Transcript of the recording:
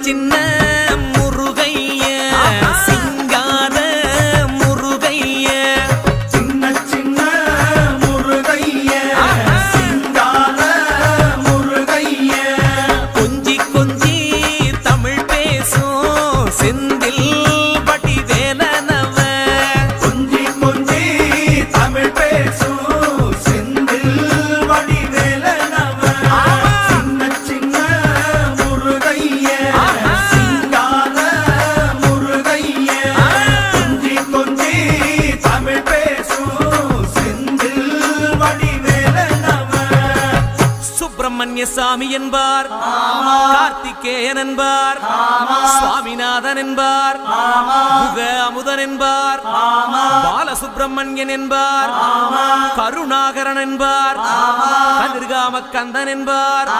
சின்ன முருகைய சிங்கார முருகைய சின்ன சின்ன முருகைய சிங்கார முருகைய கொஞ்சி கொஞ்சி தமிழ் பேசும் செந்தில் வடிவேலனவ கொஞ்சி கொஞ்சி தமிழ் பேசும் செந்தில் வடிவேலனவ சின்ன சின்ன முருகைய சிங்கார முருகைய கொஞ்சி கொஞ்சி தமிழ் பேசும் செந்தில் வடிவேலனவ சுப்பிரமணிய சாமி என்பார், கார்த்திகேயன் என்பார், சுவாமிநாதன் என்பார், முக அமுதன் என்பார், பாலசுப்பிரமணியன் என்பார், கருணாகரன் என்பார், கதிர்காம கந்தன் என்பார்,